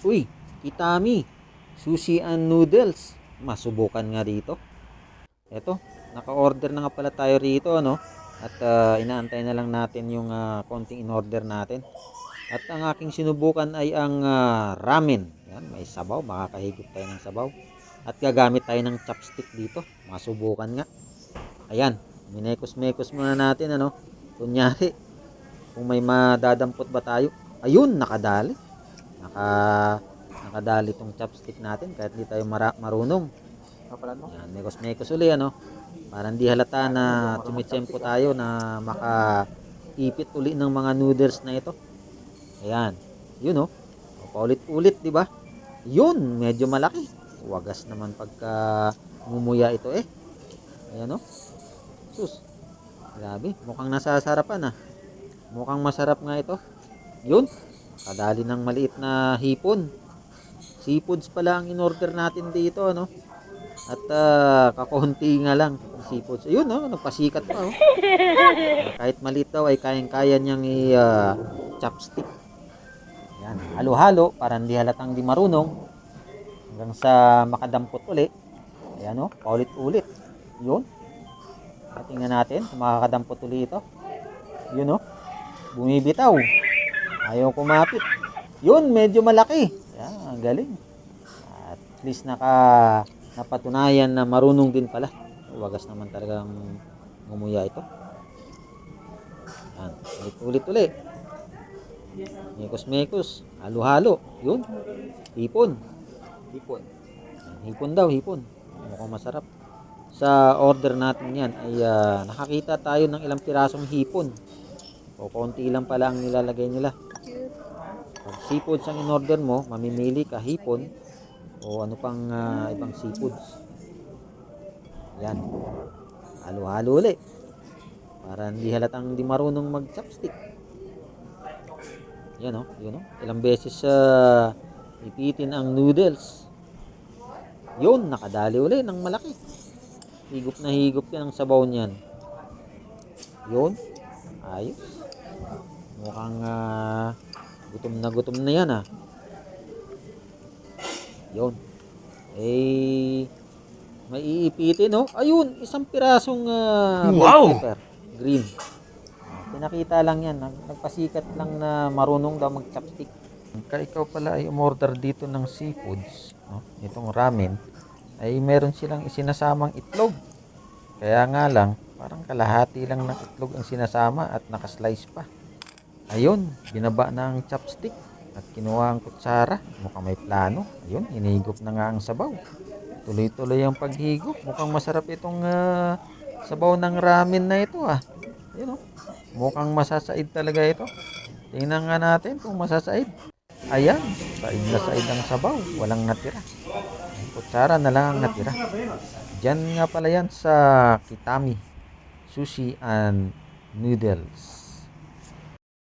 Uy, Kitami, sushi and noodles. Masubukan nga dito. Eto, naka-order na nga pala tayo rito, ano? At inaantay na lang natin yung konting in-order natin. At ang aking sinubukan ay ang ramen. Yan, may sabaw, makakahigop tayo ng sabaw. At gagamit tayo ng chopstick dito. Masubukan nga. Ayan, minekos-mekos muna natin, ano? Kunyari, kung may madadampot ba tayo. Ayun, nakadali. Naka, nakadali tong chopstick natin kahit di tayo marunong. Yan, mekos-mekos uli, ano? Para hindi halata na tumitsempo tayo na makaipit uli ng mga noodles na ito. Ayan. Yun, oh. Paulit-ulit, di ba? Yun, medyo malaki. Wagas naman pagka mumuya ito eh. Ayan, oh. Sus. Grabe, mukhang nasasarapan ah. Mukhang masarap nga ito. Yun. Kadali ng maliit na hipon. Seafoods pala ang in-order natin dito, ano? At kakonti nga lang seafoods. Ayun, no, nagpasikat pa, oh. Kahit maliit daw ay kayang-kaya niyang chopstick. Yan, halo-halo para hindi halatang di marunong hanggang sa makadampot uli. Ayan, no, paulit-ulit. Yun. Tingnan natin kung makakadampot uli ito. Yun, no, bumibitaw. Ayaw kumapit. Yun, medyo malaki. Yan, galing. At least napatunayan na marunong din pala. Wagas naman talagang ngumuya ito. Yan, ulit-ulit. Mekos-mekos. Halo-halo. Yun. Hipon. Hipon. Hipon daw, hipon. Mukhang masarap. Sa order natin yan ay nakakita tayo ng ilang pirasong hipon. O konti lang pala ang nilalagay nila. Pag seafoods ang in-order mo, mamimili ka hipon o ano pang ibang seafoods. Yan. Halo-halo ulit. Para hindi halatang di marunong mag-chopstick. Yan, oh. Yun, oh. Ilang beses ipitin ang noodles. Yun, nakadali uli ng malaki. Higop na higop yan ang sabaw niyan. Yun. Ayos. Mukhang gutom na yan ah. Yun. Eh, may iipitin, oh. Ayun, isang pirasong bell pepper. Green. Pinakita lang yan. Nagpasikat lang na marunong daw mag-chopstick. Kaya ikaw pala ay umorder dito ng seafoods, no? Itong ramen, ay meron silang isinasamang itlog. Kaya nga lang, parang kalahati lang ng itlog ang sinasama at nakaslice pa. Ayun, binaba na ang chopstick at kinuha ang kutsara. Mukhang may plano. Ayun, hinigop na nga ang sabaw. Tuloy-tuloy ang paghigop. Mukhang masarap itong sabaw ng ramen na ito ah. Ayun, oh. Mukhang masasaid talaga ito. Tingnan nga natin kung masasaid. Ayan, said na said ang sabaw. Walang natira. Kutsara na lang ang natira. Diyan nga pala yan sa Kitami Sushi and Noodles.